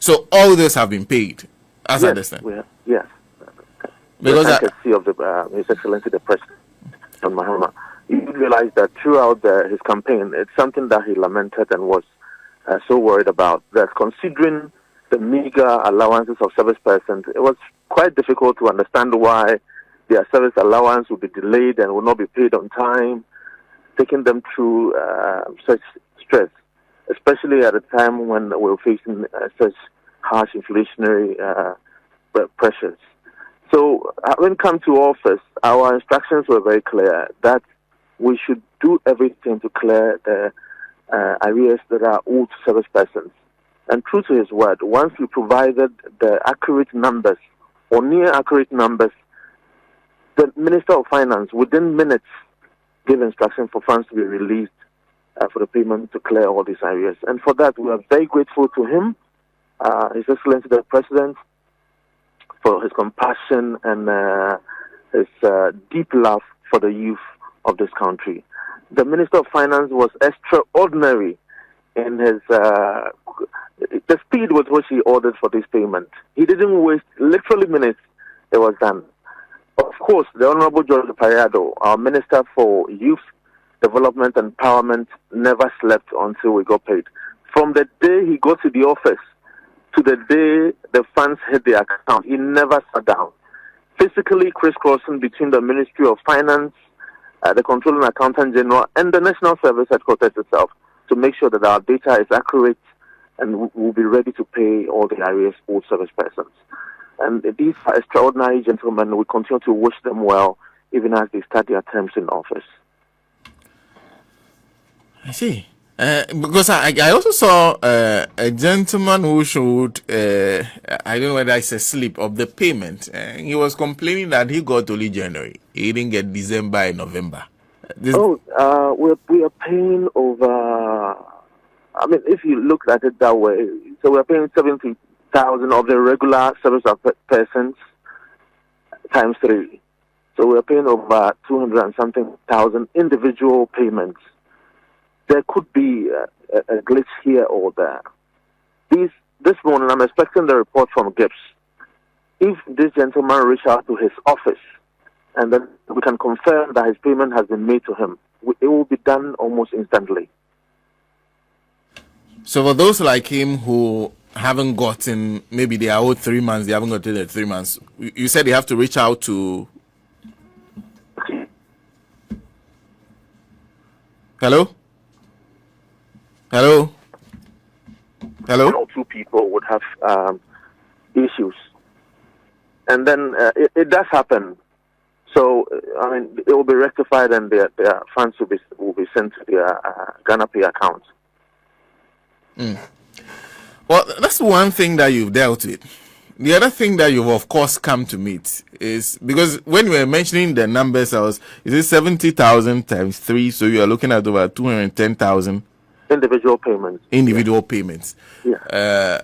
So all those have been paid, as I understand. Yes. Because I can see of His Excellency the President, John Mahama. He realized that throughout his campaign, it's something that he lamented and was so worried about, that considering the meager allowances of service persons, it was quite difficult to understand why their service allowance would be delayed and would not be paid on time, taking them through such stress, especially at a time when we were facing such harsh inflationary pressures. So when it comes to office, our instructions were very clear that we should do everything to clear the arrears that are owed to service persons. And true to his word, once we provided the accurate numbers or near accurate numbers, the Minister of Finance, within minutes, gave instruction for funds to be released for the payment to clear all these arrears. And for that, we are very grateful to him, His Excellency the President, for his compassion and his deep love for the youth of this country. The Minister of Finance was extraordinary in his the speed with which he ordered for this payment. He didn't waste literally minutes. It was done. Of course, the Honorable George Payado, our Minister for Youth Development and Empowerment, never slept until we got paid. From the day he got to the office to the day the funds hit the account, he never sat down. Physically crisscrossing between the Ministry of Finance, the Controlling Accountant General, and the National Service Headquarters itself to make sure that our data is accurate and we'll be ready to pay all the arrears owed service persons. And these are extraordinary gentlemen. We continue to wish them well, even as they start their terms in office. I see. Because I also saw a gentleman who showed, I don't know whether it's a slip of the payment. He was complaining that he got only January. He didn't get December and November. We are paying over, I mean, if you look at it that way, so we are paying 70,000 of the regular service persons times 3. So we are paying over 200 and something thousand individual payments. There could be a glitch here or there. This morning, I'm expecting the report from Dr0ps. If this gentleman reach out to his office, and then we can confirm that his payment has been made to him, it will be done almost instantly. So for those like him who haven't gotten, maybe they are owed 3 months, they haven't gotten the 3 months, you said they have to reach out to... Hello? One or two people would have issues. And then it does happen. So, I mean, it will be rectified and their funds will be sent to their Ghana Pay account. Well, that's one thing that you've dealt with. The other thing that you've, of course, come to meet is, because when we were mentioning the numbers, is it 70,000 times 3, so you are looking at over 210,000 individual payments. Yeah.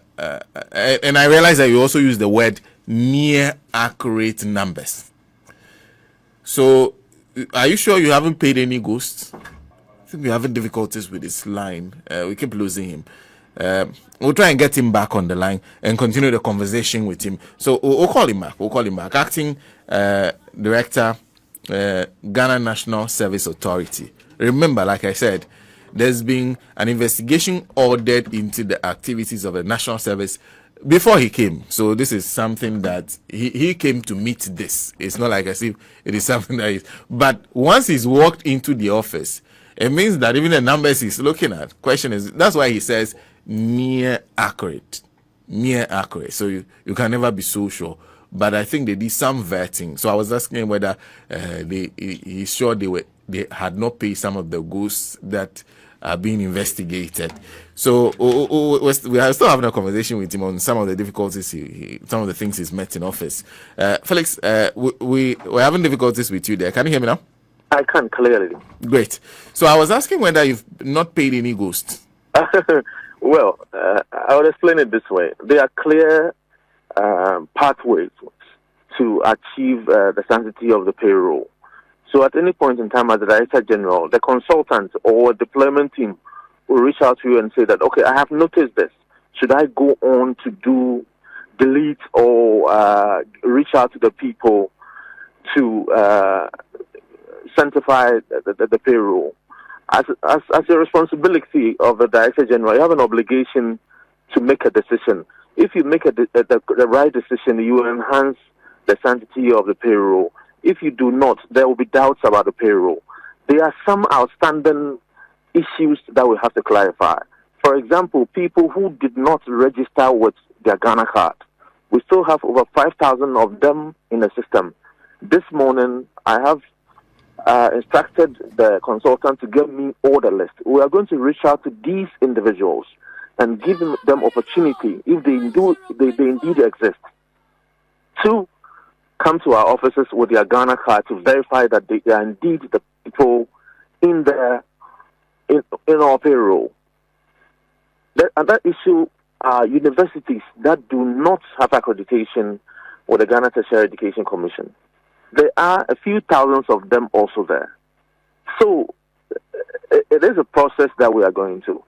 And I realize that you also use the word near accurate numbers. So, are you sure you haven't paid any ghosts? I think we're having difficulties with this line. We keep losing him. We'll try and get him back on the line and continue the conversation with him. So we'll call him back. Acting Director, Ghana National Service Authority. Remember, like I said, there's been an investigation ordered into the activities of the National Service before he came. So this is something that he came to meet this. It's not like as if it is something that is... But once he's walked into the office, it means that even the numbers he's looking at, question is, that's why he says near accurate. So you can never be so sure. But I think they did some vetting. So I was asking whether he's sure they had not paid some of the goods that are being investigated. So we are still having a conversation with him on some of the difficulties, some of the things he's met in office. Felix, we're having difficulties with you there. Can you hear me now? I can clearly. Great. So I was asking whether you've not paid any ghosts. Well, I will explain it this way. There are clear pathways to achieve the sanctity of the payroll. So at any point in time as the Director General, the consultant or deployment team will reach out to you and say that, okay, I have noticed this. should I go on to delete or reach out to the people to sanctify the payroll? As a responsibility of the Director General, you have an obligation to make a decision. If you make the right decision, you will enhance the sanctity of the payroll. If you do not, there will be doubts about the payroll. There are some outstanding issues that we have to clarify. For example, people who did not register with their Ghana card. We still have over 5,000 of them in the system. This morning, I have instructed the consultant to give me all the list. We are going to reach out to these individuals and give them opportunity, if they indeed exist, to come to our offices with their Ghana card to verify that they are indeed the people in our payroll. That issue are universities that do not have accreditation with the Ghana Tertiary Education Commission. There are a few thousands of them also there. So it is a process that we are going to.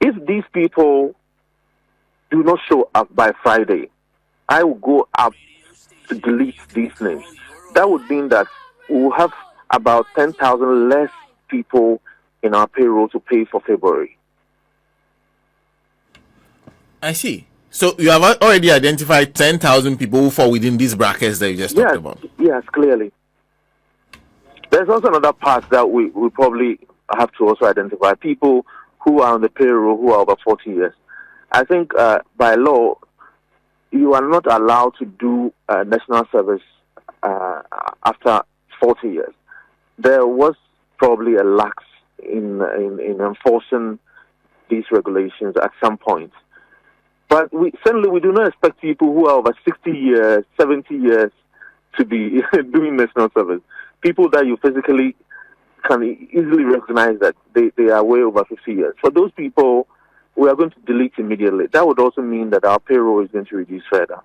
If these people do not show up by Friday, I will go up to delete these names. That would mean that we will have about 10,000 less people in our payroll to pay for February. I see. So you have already identified 10,000 people who fall within these brackets that you just talked about? Yes, clearly. There's also another part that we probably have to also identify. People who are on the payroll who are over 40 years. I think by law, you are not allowed to do national service after 40 years. There was probably a lax in enforcing these regulations at some point. But we do not expect people who are over 60 years, 70 years to be doing national service. People that you physically can easily recognize that they are way over 50 years. For those people, we are going to delete immediately. That would also mean that our payroll is going to reduce further.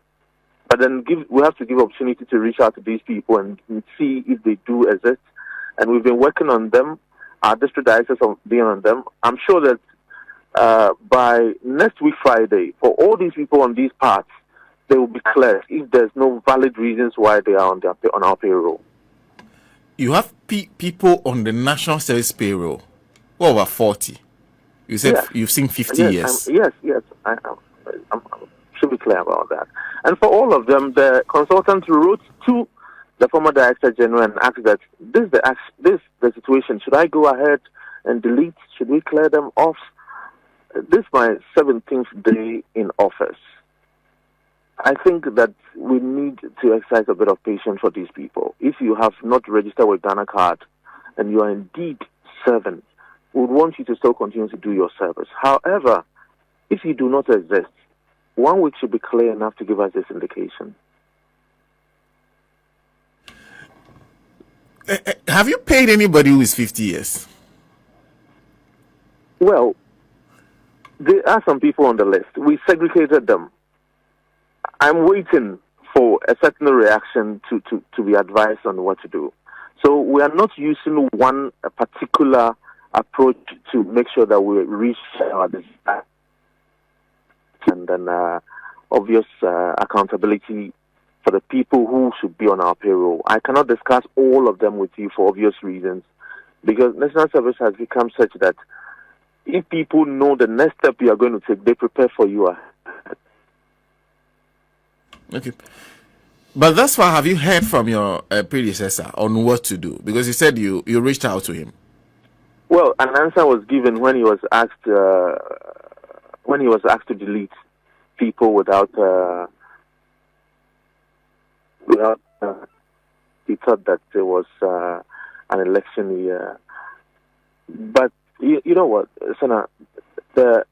But then we have to give opportunity to reach out to these people and see if they do exist. And we've been working on them. Our district directors have been on them. I'm sure that by next week Friday, for all these people on these parts, they will be cleared if there's no valid reasons why they are on our payroll. You have people on the national service payroll who are over 40. You said you've seen 50 years. Yes. I should be clear about that. And for all of them, the consultant wrote to the former Director General and asked that this is the situation. Should I go ahead and delete? Should we clear them off? This is my 17th day in office. I think that we need to exercise a bit of patience for these people. If you have not registered with Ghana card and you are indeed serving, we would want you to still continue to do your service. However, if you do not exist, 1 week should be clear enough to give us this indication. Have you paid anybody who is 50 years? Well, there are some people on the list. We segregated them. I'm waiting for a certain reaction to be advised on what to do. So we are not using one particular approach to make sure that we reach our desire. And then obvious accountability for the people who should be on our payroll. I cannot discuss all of them with you for obvious reasons, because national service has become such that if people know the next step you are going to take, they prepare for you. Okay. But thus far, have you heard from your predecessor on what to do? Because you said you reached out to him. Well, an answer was given when he was asked to delete people without he thought that there was an election year. But you know what, Sana, the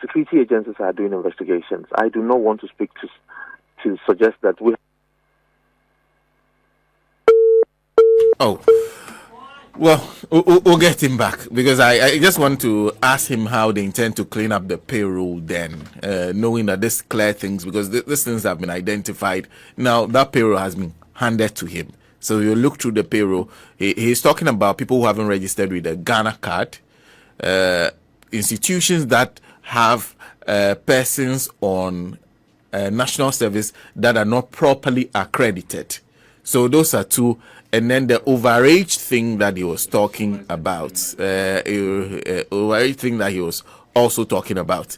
security agencies are doing investigations. I do not want to speak to suggest that we. Oh, well, we'll get him back, because I just want to ask him how they intend to clean up the payroll then, knowing that this clear things, because these things have been identified. Now, that payroll has been handed to him. So you look through the payroll. He's talking about people who haven't registered with a Ghana card, institutions that have persons on national service that are not properly accredited. So those are two. And then the overage thing that he was talking about, overage thing that he was also talking about.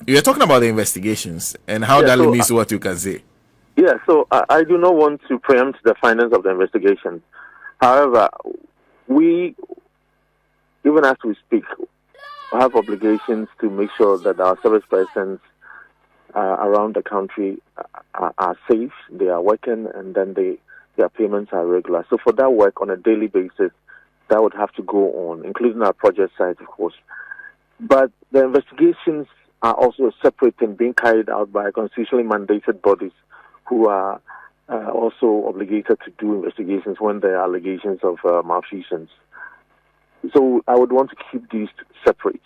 You're talking about the investigations and how that limits what you can say. Yeah, so I do not want to preempt the findings of the investigation. However, we, even as we speak, have obligations to make sure that our service persons around the country are safe, they are working, and then their payments are regular. So for that work on a daily basis, that would have to go on, including our project sites, of course. But the investigations are also separate and being carried out by constitutionally mandated bodies who are also obligated to do investigations when there are allegations of malfeasance. So I would want to keep these separate.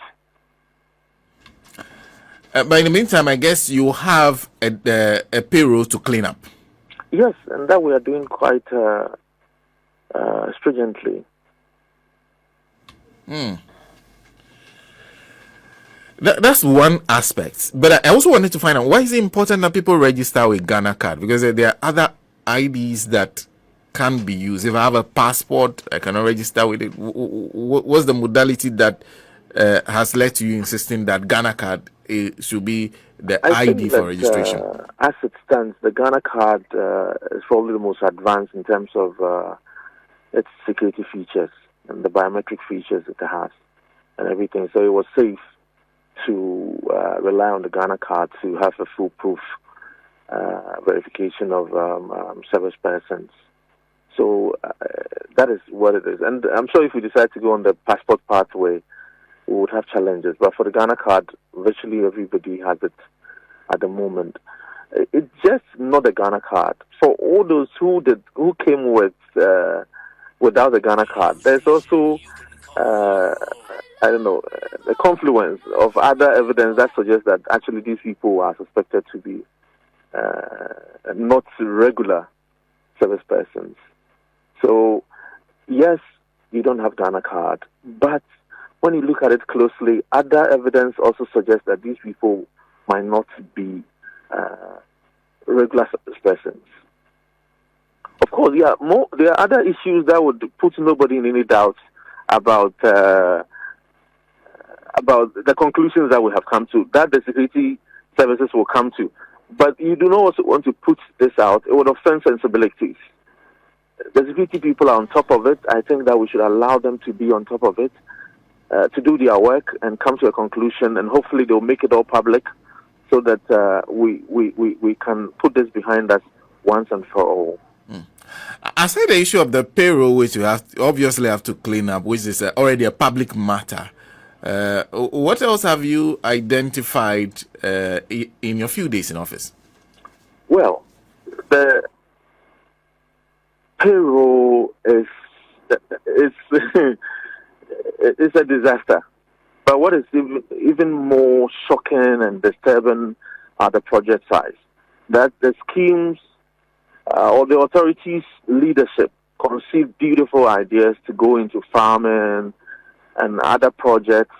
But in the meantime, I guess you have a payroll to clean up. Yes, and that we are doing quite stringently. That's one aspect. But I also wanted to find out, why is it important that people register with Ghana card? Because there are other IDs that can be used. If I have a passport, I cannot register with it. What's the modality that has led to you insisting that Ghana card should be the ID for registration? As it stands, the Ghana card is probably the most advanced in terms of its security features and the biometric features it has and everything. So it was safe to rely on the Ghana card to have a foolproof verification of service persons. So that is what it is. And I'm sure if we decide to go on the passport pathway, we would have challenges. But for the Ghana card, virtually everybody has it at the moment. It's just not the Ghana card. For all those who came with without the Ghana card, there's also a confluence of other evidence that suggests that actually these people are suspected to be not regular service persons. So, yes, you don't have Ghana card, but when you look at it closely, other evidence also suggests that these people might not be regular service persons. Of course, there are other issues that would put nobody in any doubt about the conclusions that we have come to, that the security services will come to. But you do not also want to put this out. It would offend sensibilities. The security people are on top of it. I think that we should allow them to be on top of it, to do their work and come to a conclusion, and hopefully they'll make it all public so that we can put this behind us once and for all. Aside the issue of the payroll, which you obviously have to clean up, which is already a public matter, what else have you identified in your few days in office? Well, the payroll is it's a disaster. But what is even more shocking and disturbing are the project size. That the schemes or the authorities' leadership conceived beautiful ideas to go into farming and other projects.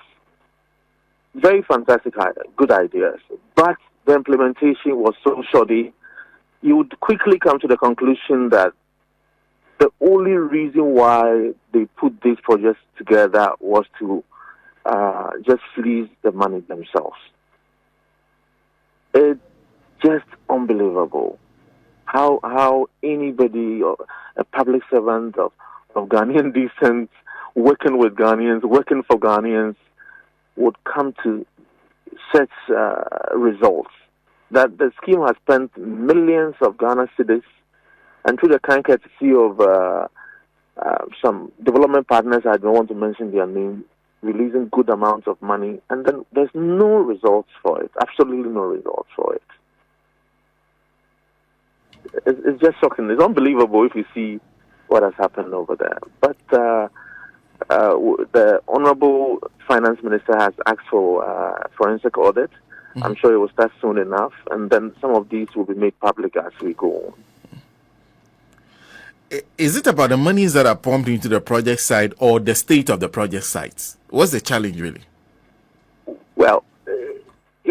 Very fantastic, good ideas. But the implementation was so shoddy, you would quickly come to the conclusion that the only reason why they put these projects together was to just fleece the money themselves. It's just unbelievable how anybody, or a public servant of Ghanaian descent, working with Ghanaians, working for Ghanaians, would come to such results. That the scheme has spent millions of Ghana cedis, and through the kind courtesy of some development partners, I don't want to mention their name, releasing good amounts of money, and then there's no results for it, absolutely no results for it. It's just shocking. It's unbelievable if you see what has happened over there. But the Honorable Finance Minister has asked for a forensic audit. Mm-hmm. I'm sure it will start soon enough, and then some of these will be made public as we go on. Is it about the monies that are pumped into the project side or the state of the project sites? What's the challenge really? Well,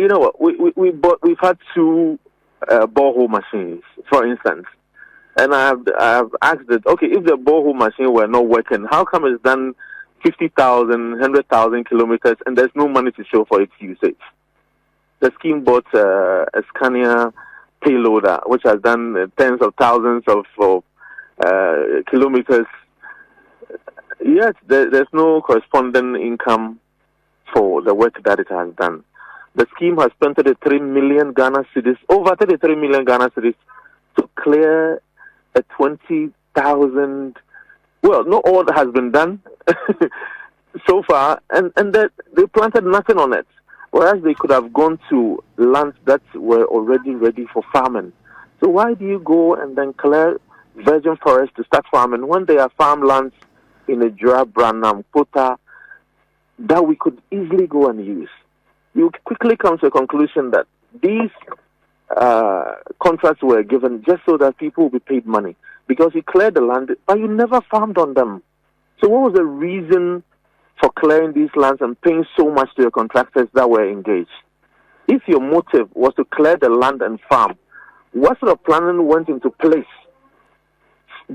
you know what, we've had two borehole machines, for instance. And I have asked it, okay, if the borehole machine were not working, how come it's done 50,000, 100,000 kilometers and there's no money to show for its usage? The scheme bought a Scania payloader, which has done tens of thousands of kilometers. Yet there's no corresponding income for the work that it has done. The scheme has spent 33 million Ghana cedis, over 33 million Ghana cedis, to clear a 20,000. Well, not all has been done so far, and they planted nothing on it. Whereas they could have gone to lands that were already ready for farming. So why do you go and then clear virgin forest to start farming when there are farmlands in a Branham, Pota, that we could easily go and use? You quickly come to a conclusion that these contracts were given just so that people will be paid money, because you cleared the land, but you never farmed on them. So what was the reason for clearing these lands and paying so much to your contractors that were engaged? If your motive was to clear the land and farm, what sort of planning went into place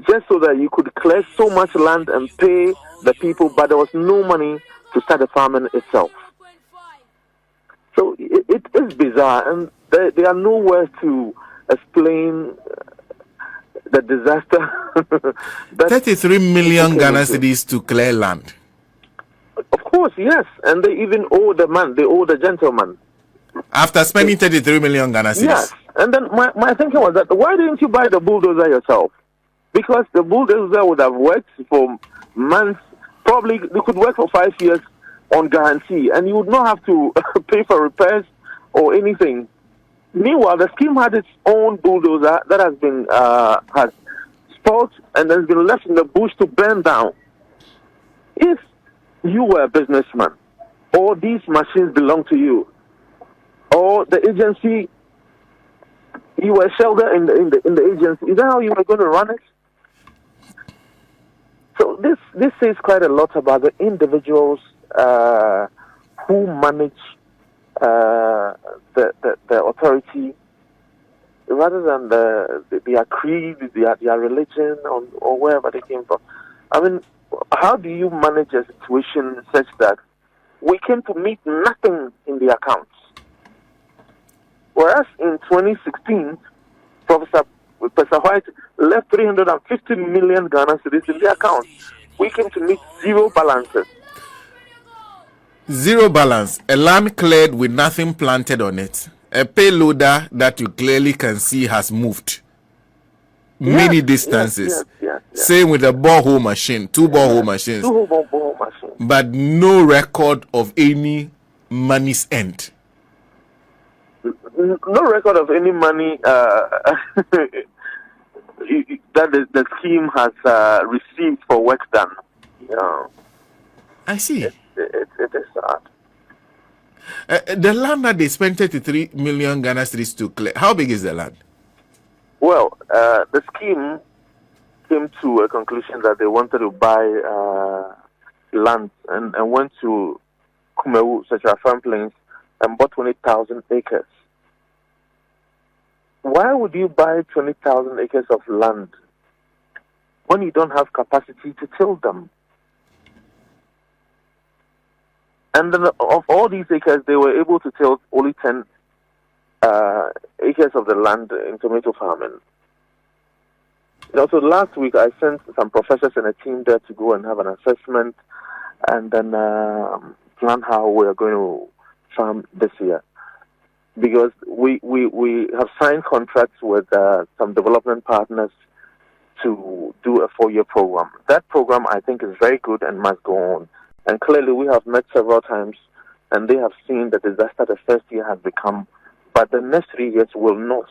just so that you could clear so much land and pay the people, but there was no money to start the farming itself? So it is bizarre, and they are nowhere to explain the disaster. 33 million Ghana cedis to clear land. Of course, yes, and they even owe the man, they owe the gentleman. After spending 33 million Ghana cedis. Yes, and then my thinking was that, why didn't you buy the bulldozer yourself? Because the bulldozer would have worked for months, probably they could work for 5 years on guarantee, and you would not have to pay for repairs or anything. Meanwhile, the scheme had its own bulldozer that has been has spoiled and has been left in the bush to burn down. If you were a businessman, or these machines belong to you, or the agency, you were sheltered in the agency, is that how you were going to run it? So this says quite a lot about the individuals who manage the authority, rather than their creed, their religion, or wherever they came from. I mean, how do you manage a situation such that we came to meet nothing in the accounts? Whereas in 2016, Professor White left 350 million Ghana cedis in the account. We came to meet zero balances. Zero balance. A land cleared with nothing planted on it. A payloader that you clearly can see has moved many distances. Yes. Same with a borehole machine, two borehole machines. Two borehole machines. But no record of any money's end. No record of any money that the scheme has received for work done. I see. It is sad. The land that they spent 33 million Ghana cedis to clear, how big is the land? Well, the scheme came to a conclusion that they wanted to buy land and went to Kumewu, such as farm plains, and bought 20,000 acres. Why would you buy 20,000 acres of land when you don't have capacity to till them? And then of all these acres, they were able to till only 10 acres of the land in tomato farming. So last week I sent some professors and a team there to go and have an assessment and then plan how we are going to farm this year. Because we have signed contracts with some development partners to do a 4-year program. That program, I think, is very good and must go on. And clearly, we have met several times, and they have seen the disaster the first year has become. But the next 3 years will not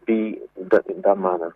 be in that manner.